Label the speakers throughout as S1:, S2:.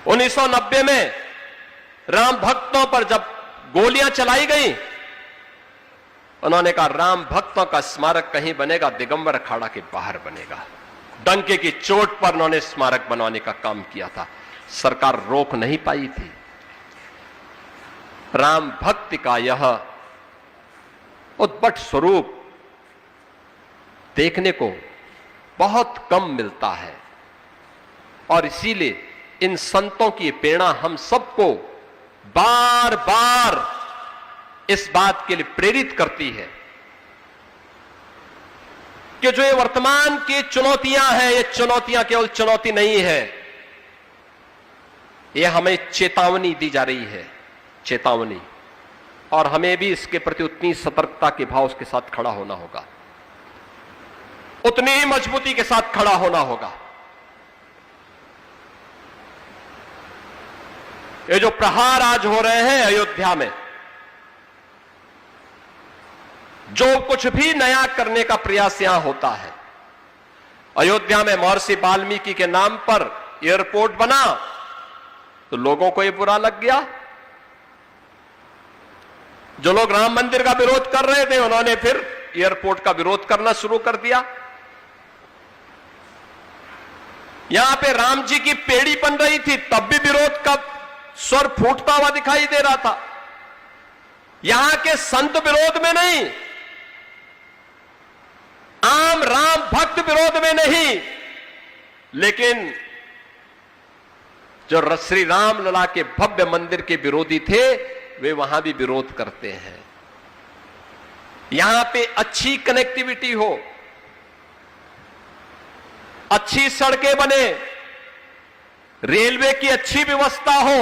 S1: 1990 में राम भक्तों पर जब गोलियां चलाई गई, उन्होंने कहा राम भक्तों का स्मारक कहीं बनेगा, दिगंबर अखाड़ा के बाहर बनेगा। डंके की चोट पर उन्होंने स्मारक बनवाने का काम किया था, सरकार रोक नहीं पाई थी। राम भक्ति का यह उद्भट स्वरूप देखने को बहुत कम मिलता है, और इसीलिए इन संतों की प्रेरणा हम सबको बार बार इस बात के लिए प्रेरित करती है कि जो ये वर्तमान की चुनौतियां हैं, ये चुनौतियां केवल चुनौती नहीं है, ये हमें चेतावनी दी जा रही है, चेतावनी। और हमें भी इसके प्रति उतनी सतर्कता के भाव के साथ खड़ा होना होगा, उतनी ही मजबूती के साथ खड़ा होना होगा। ये जो प्रहार आज हो रहे हैं अयोध्या में, जो कुछ भी नया करने का प्रयास यहां होता है, अयोध्या में महर्षि वाल्मीकि के नाम पर एयरपोर्ट बना तो लोगों को यह बुरा लग गया। जो लोग राम मंदिर का विरोध कर रहे थे, उन्होंने फिर एयरपोर्ट का विरोध करना शुरू कर दिया। यहां पे राम जी की पेड़ी बन रही थी, तब भी विरोध का स्वर फूटता हुआ दिखाई दे रहा था। यहां के संत विरोध में नहीं, आम राम भक्त विरोध में नहीं, लेकिन जो श्री राम लला के भव्य मंदिर के विरोधी थे, वे वहां भी विरोध करते हैं। यहां पे अच्छी कनेक्टिविटी हो, अच्छी सड़कें बने, रेलवे की अच्छी व्यवस्था हो,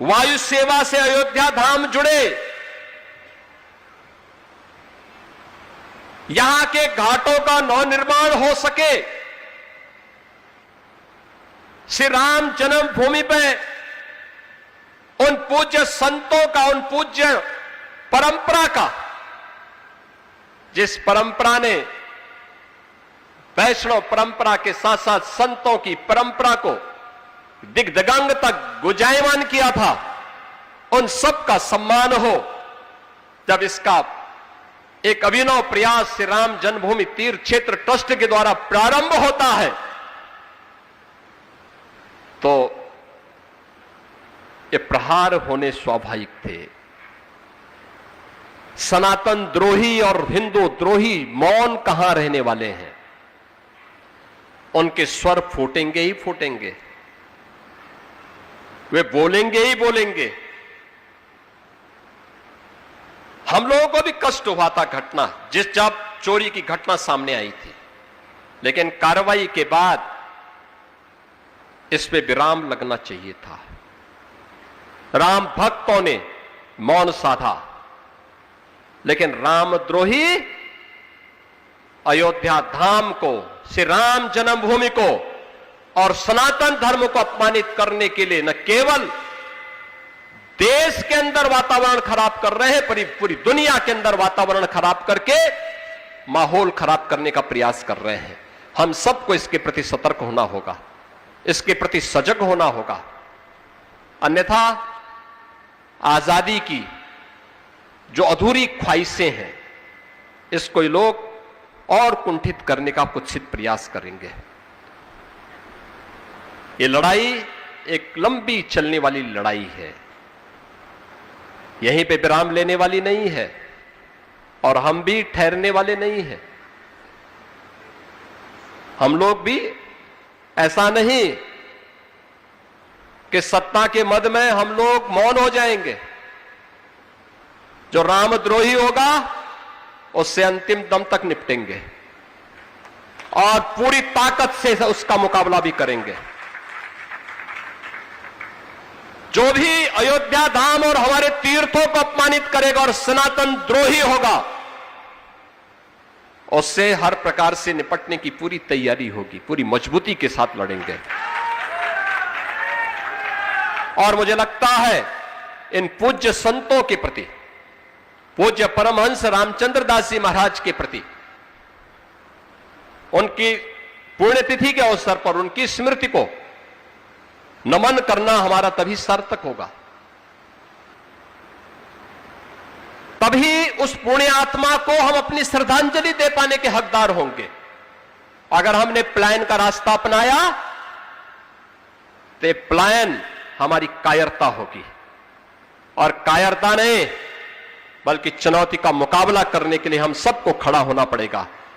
S1: वायु सेवा से अयोध्या धाम जुड़े, यहां के घाटों का नवनिर्माण हो सके, श्री राम जन्मभूमि पे उन पूज्य संतों का, उन पूज्य परंपरा का, जिस परंपरा ने वैष्णव परंपरा के साथ साथ संतों की परंपरा को दिग्दिगंग तक गुंजायमान किया था, उन सब का सम्मान हो। जब इसका एक अभिनव प्रयास श्री राम जन्मभूमि तीर्थ क्षेत्र ट्रस्ट के द्वारा प्रारंभ होता है, तो ये प्रहार होने स्वाभाविक थे। सनातन द्रोही और हिंदू द्रोही मौन कहां रहने वाले हैं, उनके स्वर फूटेंगे ही फूटेंगे, वे बोलेंगे ही बोलेंगे। हम लोगों को भी कष्ट हुआ था घटना, जब चोरी की घटना सामने आई थी, लेकिन कार्रवाई के बाद इस पे विराम लगना चाहिए था। राम भक्तों ने मौन साधा, लेकिन रामद्रोही अयोध्या धाम को, श्री राम जन्मभूमि को और सनातन धर्म को अपमानित करने के लिए न केवल देश के अंदर वातावरण खराब कर रहे हैं, पूरी दुनिया के अंदर वातावरण खराब करके माहौल खराब करने का प्रयास कर रहे हैं। हम सबको इसके प्रति सतर्क होना होगा, इसके प्रति सजग होना होगा, अन्यथा आजादी की जो अधूरी ख्वाहिशें हैं, इसको लोग और कुंठित करने का कुत्सित प्रयास करेंगे। ये लड़ाई एक लंबी चलने वाली लड़ाई है, यहीं पे विराम लेने वाली नहीं है, और हम भी ठहरने वाले नहीं हैं। हम लोग भी ऐसा नहीं कि सत्ता के मद में हम लोग मौन हो जाएंगे। जो रामद्रोही होगा उससे अंतिम दम तक निपटेंगे और पूरी ताकत से उसका मुकाबला भी करेंगे। जो भी अयोध्या धाम और हमारे तीर्थों को अपमानित करेगा और सनातन द्रोही होगा, उससे हर प्रकार से निपटने की पूरी तैयारी होगी, पूरी मजबूती के साथ लड़ेंगे। और मुझे लगता है इन पूज्य संतों के प्रति, पूज्य परमहंस रामचंद्र दास जी महाराज के प्रति, उनकी पुण्यतिथि के अवसर पर उनकी स्मृति को नमन करना हमारा तभी सार्थक होगा, तभी उस पुण्य आत्मा को हम अपनी श्रद्धांजलि दे पाने के हकदार होंगे। अगर हमने प्लान का रास्ता अपनाया तो प्लान हमारी कायरता होगी, और कायरता नहीं बल्कि चुनौती का मुकाबला करने के लिए हम सबको खड़ा होना पड़ेगा।